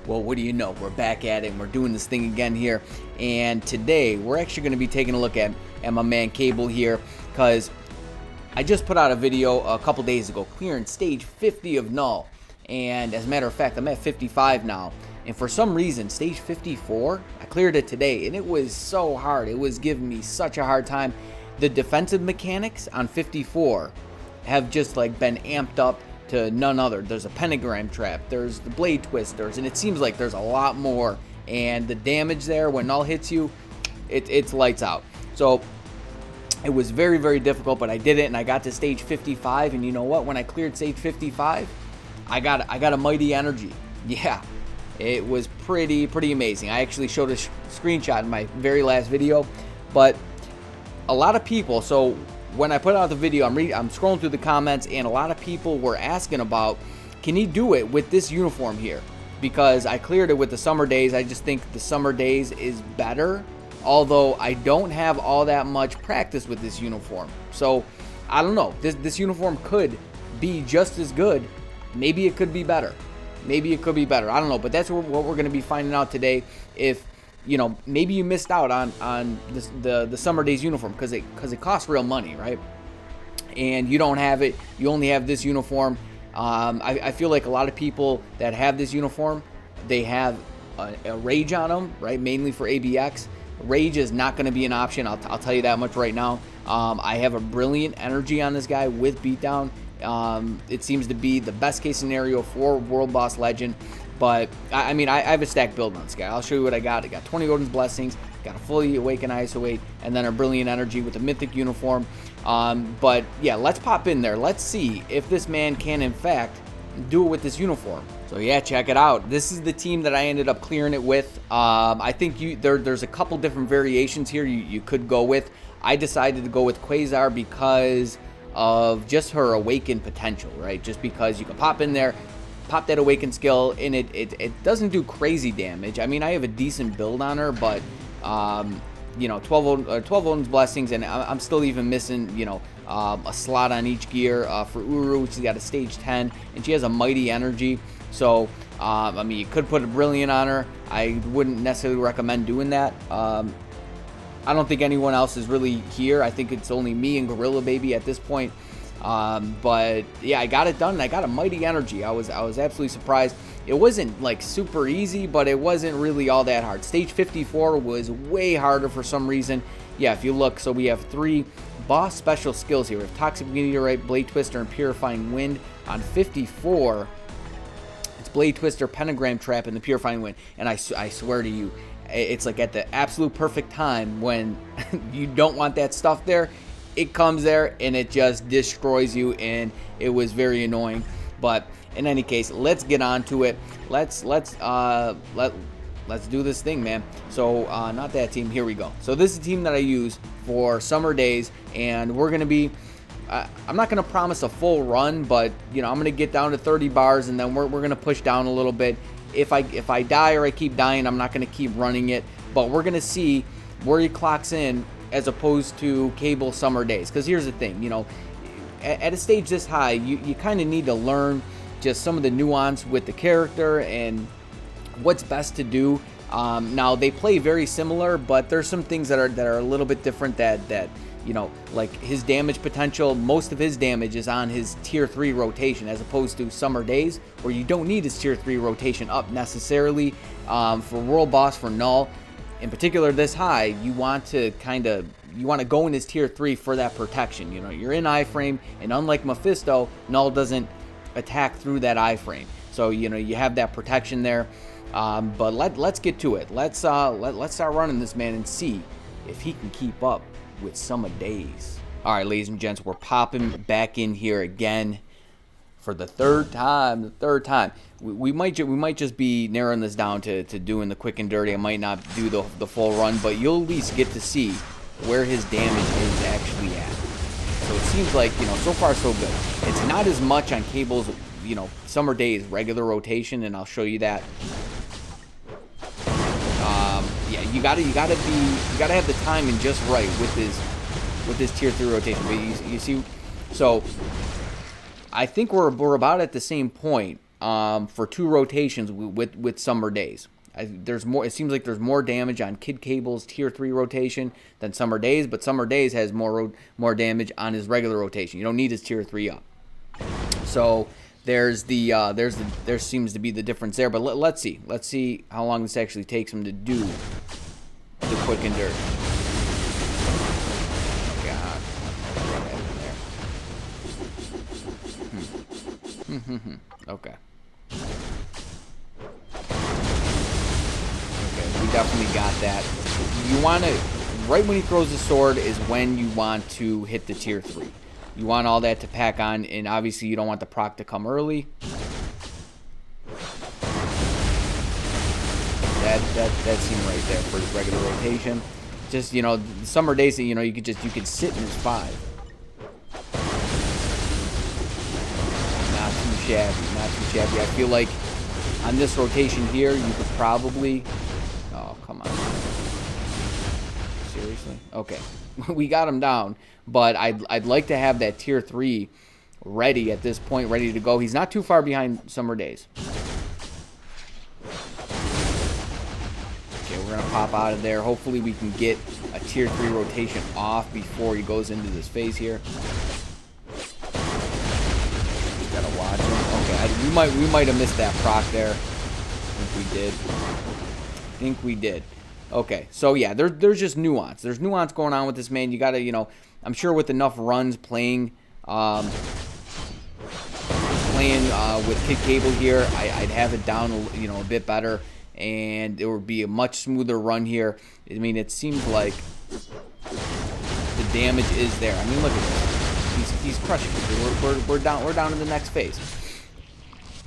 Well, what do you know? We're back at it and we're doing this thing again here. And today we're actually going to be taking a look at my man Cable here, because I just put out a video a couple days ago clearing stage 50 of Knull. And as a matter of fact, I'm at 55 now. And for some reason, stage 54, I cleared it today and it was so hard. It was giving me such a hard time. The defensive mechanics on 54 have just like been amped up to none other. There's a pentagram trap, there's the blade twisters, and it seems like there's a lot more. And the damage there when Knull hits you, it's lights out. So it was very, very difficult, but I did it and I got to stage 55. And you know what? When I cleared stage 55, I got a mighty energy. Yeah, it was pretty amazing. I actually showed a screenshot in my very last video, but a lot of people, so when I put out the video, I'm scrolling through the comments, and a lot of people were asking about, can he do it with this uniform here? Because I cleared it with the summer days. I just think the summer days is better, although I don't have all that much practice with this uniform. So I don't know. This uniform could be just as good. Maybe it could be better. Maybe it could be better. I don't know. But that's what we're going to be finding out today. If you know, maybe you missed out on the summer days uniform because it costs real money, right? And you don't have it. You only have this uniform. I feel like a lot of people that have this uniform, they have a rage on them, right? Mainly for ABX. Rage is not going to be an option. I'll tell you that much right now. I have a brilliant energy on this guy with beatdown. It seems to be the best case scenario for World Boss Legend. But, I mean, I have a stacked build on this guy. I'll show you what I got. I got 20 Odin's Blessings, got a fully awakened ISO 8, and then a Brilliant Energy with a Mythic uniform. But, yeah, let's pop in there. Let's see if this man can, in fact, do it with this uniform. So, yeah, check it out. This is the team that I ended up clearing it with. I think there's a couple different variations here you could go with. I decided to go with Quasar because of just her awakened potential, right? Just because you can pop in there, pop that awaken skill, and it doesn't do crazy damage. I mean, I have a decent build on her, but you know, 12 Odin's Blessings, and I'm still even missing, you know, a slot on each gear for Uru. She's got a stage 10, and she has a mighty energy. So I mean, you could put a Brilliant on her. I wouldn't necessarily recommend doing that. I don't think anyone else is really here. I think it's only me and Gorilla Baby at this point. But yeah, I got it done and I got a mighty energy. I was absolutely surprised. It wasn't like super easy, but it wasn't really all that hard. Stage 54 was way harder for some reason. Yeah, if you look, so we have 3 boss special skills here. We have Toxic Meteorite, Blade Twister, and Purifying Wind. On 54, it's Blade Twister, Pentagram Trap, and the Purifying Wind. And I swear to you, it's like at the absolute perfect time when you don't want that stuff there. It comes there and it just destroys you, and it was very annoying. But in any case, let's get on to it. Let's do this thing, man. So not that team. Here we go. So this is the team that I use for summer days, and we're gonna be. I'm not gonna promise a full run, but you know, I'm gonna get down to 30 bars, and then we're gonna push down a little bit. If I die or I keep dying, I'm not gonna keep running it, but we're gonna see where he clocks in as opposed to Cable summer days. Because here's the thing, you know, at a stage this high, you kind of need to learn just some of the nuance with the character and what's best to do. Now they play very similar, but there's some things that are a little bit different that you know, like his damage potential. Most of his damage is on his tier 3 rotation, as opposed to summer days where you don't need his tier 3 rotation up necessarily. For World Boss, for Knull in particular this high, you want to go in his tier 3 for that protection. You know, you're in iframe, and unlike Mephisto, Knull doesn't attack through that iframe, so you know you have that protection there. But let's get to it. Let's start running this man and see if he can keep up with summer days. All right, ladies and gents, we're popping back in here again for the third time. We might just be narrowing this down to doing the quick and dirty. I might not do the full run, but you'll at least get to see where his damage is actually at. So it seems like, you know, so far so good. It's not as much on Cable's, you know, summer days regular rotation, and I'll show you that. Yeah, you gotta have the timing just right with his tier 3 rotation. But you see, so I think we're about at the same point for 2 rotations with Summer Days. There's more. It seems like there's more damage on Kid Cable's tier 3 rotation than Summer Days, but Summer Days has more damage on his regular rotation. You don't need his tier 3 up. So there seems to be the difference there. But let's see how long this actually takes him to do the quick and dirty. Oh God, what happened there? Okay. We definitely got that. You want to, right when he throws the sword is when you want to hit the tier 3. You want all that to pack on, and obviously you don't want the proc to come early. That seemed right there for his regular rotation. Just, you know, Summer Days, you know, you could sit in his 5. Not too shabby. I feel like on this rotation here, you could probably... Oh, come on. Seriously? Okay. We got him down, but I'd like to have that tier 3 ready at this point, ready to go. He's not too far behind Summer Days. Okay, we're going to pop out of there. Hopefully we can get a tier 3 rotation off before he goes into this phase here. Just got to watch him. Okay, we might have missed that proc there. I think we did. Okay, so yeah, there's just nuance. There's nuance going on with this man. You gotta, you know, I'm sure with enough runs playing with Kid Cable here, I'd have it down, you know, a bit better, and it would be a much smoother run here. I mean, it seems like the damage is there. I mean, look at this. He's crushing it. We're down to the next phase.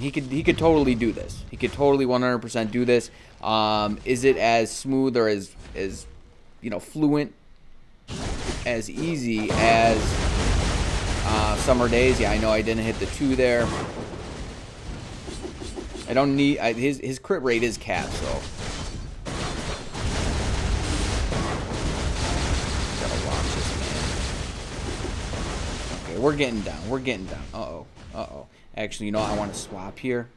He could totally do this. He could totally 100% do this. Is it as smooth or as you know, fluent, as easy as Summer Days? Yeah, I know I didn't hit the 2 there. I don't need his crit rate is capped, so gotta watch this, man. Okay, we're getting down. Uh-oh. Actually, you know, I want to swap here.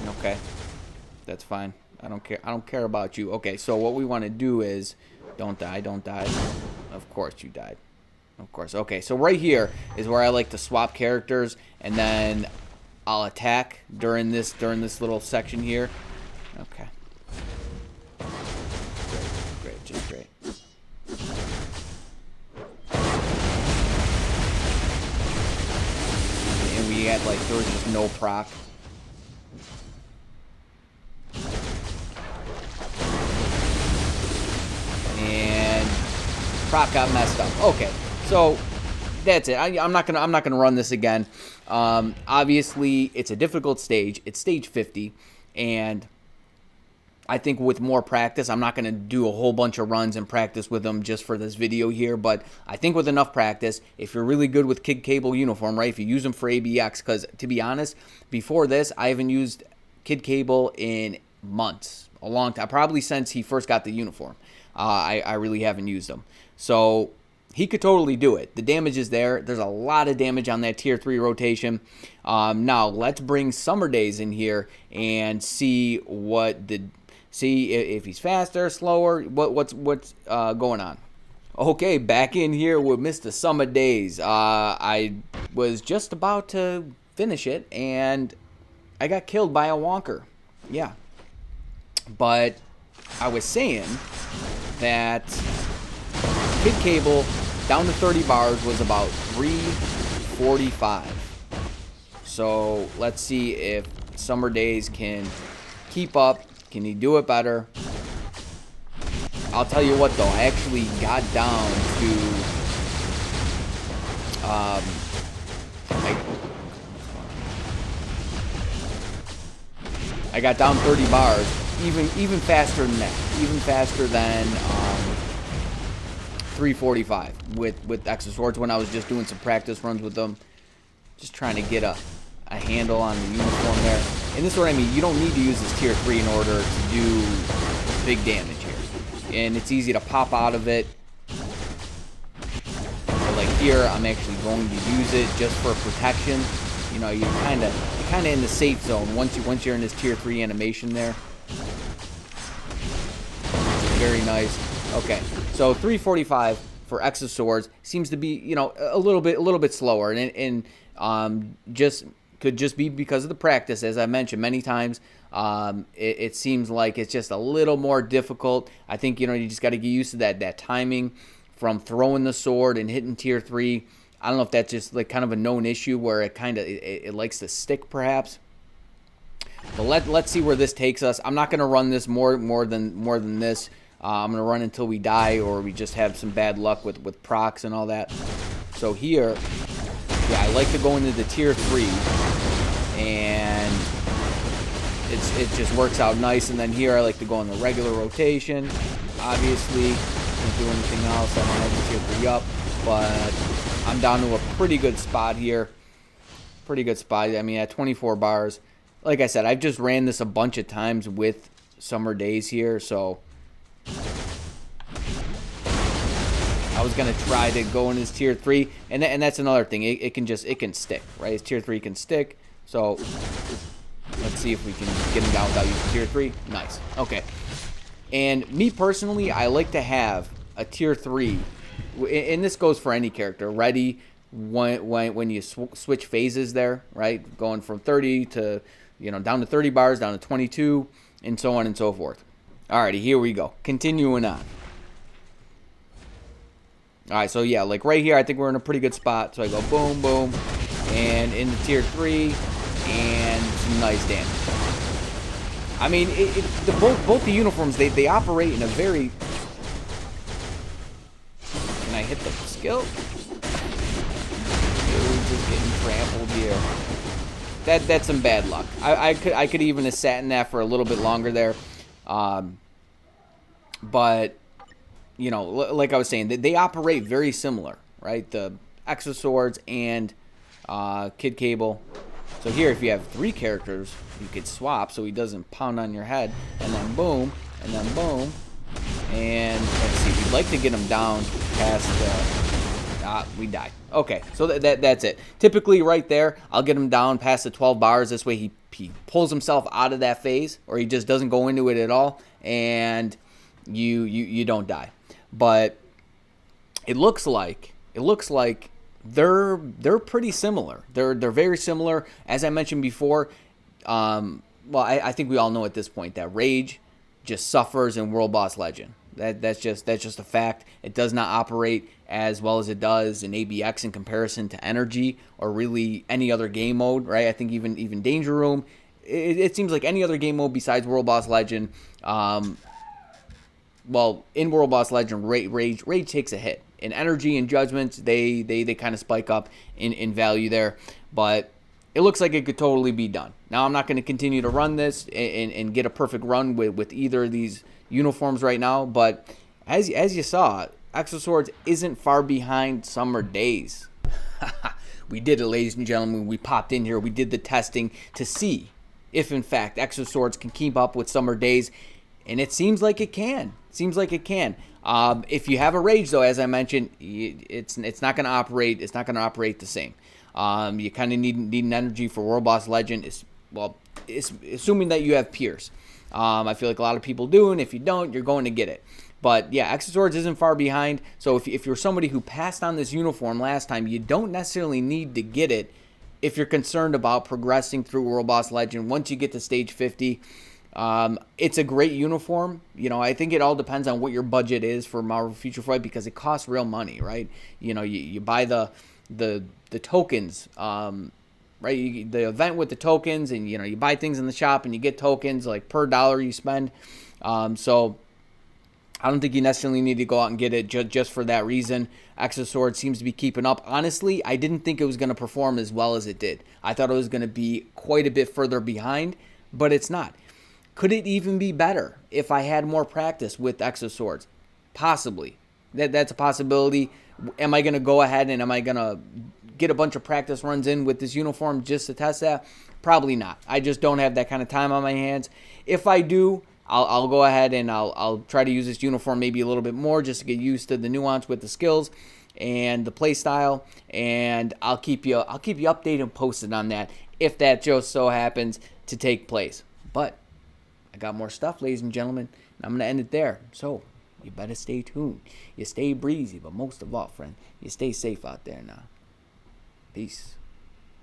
Okay. That's fine. I don't care about you. Okay, so what we want to do is don't die. Of course you died. Of course. Okay, so right here is where I like to swap characters, and then I'll attack during this little section here. Okay. Great, just great. And we had like there was just no proc. And proc got messed up. Okay, so that's it. I'm not gonna run this again. Obviously, it's a difficult stage. It's stage 50, and I think with more practice, I'm not gonna do a whole bunch of runs and practice with them just for this video here. But I think with enough practice, if you're really good with Kid Cable uniform, right? If you use them for ABX, because to be honest, before this, I haven't used Kid Cable in months, a long time, probably since he first got the uniform. I really haven't used them. So he could totally do it. The damage is there. There's a lot of damage on that tier 3 rotation. Now let's bring Summer Days in here and see if he's faster, slower, what's going on. Okay, back in here with Mr. Summer Days. I was just about to finish it, and I got killed by a wonker. Yeah. But I was saying that Kid Cable down to 30 bars was about 345. So let's see if Summer Days can keep up. Can he do it better? I'll tell you what though, I actually got down to I got down 30 bars, even faster than that, even faster than 345 with Extra Swords when I was just doing some practice runs with them, just trying to get a handle on the uniform there. And this is what I mean, you don't need to use this tier 3 in order to do big damage here. And it's easy to pop out of it. So like here, I'm actually going to use it just for protection. You know, you kind of kind of in the safe zone once you're in this tier 3 animation there. Very nice. Okay, so 345 for X of Swords seems to be, you know, a little bit slower, and just could just be because of the practice, as I mentioned many times. It seems like it's just a little more difficult. I think, you know, you just got to get used to that timing from throwing the sword and hitting tier 3. I don't know if that's just like kind of a known issue where it kind of it likes to stick perhaps. But let's see where this takes us. I'm not going to run this more than this. I'm going to run until we die, or we just have some bad luck with procs and all that. So here, yeah, I like to go into the tier 3, and it just works out nice. And then here I like to go in the regular rotation. Obviously, can't do anything else. I don't have the tier 3 up, but I'm down to a pretty good spot here. Pretty good spot. I mean, at 24 bars. Like I said, I've just ran this a bunch of times with Summer Days here, so I was gonna try to go in his tier 3, and that's another thing. It can stick, right? His tier 3 can stick. So let's see if we can get him down without using tier 3. Nice. Okay. And me personally, I like to have a tier 3, and this goes for any character, ready when you switch phases there, right? Going from 30 to, you know, down to 30 bars, down to 22, and so on and so forth. Alrighty, here we go. Continuing on. Alright, so yeah, like right here, I think we're in a pretty good spot. So I go boom, boom, and into tier 3, and some nice damage. I mean, both the uniforms, they operate in a very... Can I hit the skill? Dude, just getting trampled here. That's some bad luck. I could even have sat in that for a little bit longer there. But, you know, like I was saying, they operate very similar, right? The X of Swords and Kid Cable. So here, if you have 3 characters, you could swap so he doesn't pound on your head. And then boom, and then boom. And let's see, we'd like to get him down past... we died. Okay, so that's it. Typically right there, I'll get him down past the 12 bars. This way he pulls himself out of that phase, or he just doesn't go into it at all, and you don't die. But it looks like they're pretty similar. They're very similar. As I mentioned before, well, I think we all know at this point that Rage just suffers in World Boss Legend. That's just a fact. It does not operate as well as it does in ABX in comparison to Energy or really any other game mode, right? I think even Danger Room, it seems like any other game mode besides World Boss Legend. Well, in World Boss Legend, Rage takes a hit. In Energy and Judgments, they kind of spike up in value there, but it looks like it could totally be done. Now, I'm not going to continue to run this and get a perfect run with either of these uniforms right now, but as you saw, X of Swords isn't far behind Summer Days. We did it, ladies and gentlemen. We popped in here. We did the testing to see if, in fact, X of Swords can keep up with Summer Days, and it seems like it can. If you have a Rage, though, as I mentioned, it's not going to operate. It's not going to operate the same. You kind of need an Energy for World Boss Legend. It's assuming that you have Pierce. I feel like a lot of people do, and if you don't, you're going to get it. But yeah, X of Swords isn't far behind. So if you're somebody who passed on this uniform last time, you don't necessarily need to get it if you're concerned about progressing through World Boss Legend. Once you get to stage 50, it's a great uniform. You know, I think it all depends on what your budget is for Marvel Future Fight, because it costs real money, right? You know, you buy the tokens, right? The event with the tokens, and you know, you buy things in the shop and you get tokens like per dollar you spend. So I don't think you necessarily need to go out and get it just for that reason. X of Swords seems to be keeping up. Honestly, I didn't think it was going to perform as well as it did. I thought it was going to be quite a bit further behind, but it's not. Could it even be better if I had more practice with X of Swords? Possibly. That's a possibility. Am I going to go ahead and am I going to get a bunch of practice runs in with this uniform just to test that? Probably not. I just don't have that kind of time on my hands. If I do, I'll go ahead and I'll try to use this uniform maybe a little bit more just to get used to the nuance with the skills and the play style, and I'll keep you updated and posted on that. if that just so happens to take place. But I got more stuff, ladies and gentlemen, and I'm going to end it there. So you better stay tuned. You stay breezy, but most of all, friend, you stay safe out there now. Peace.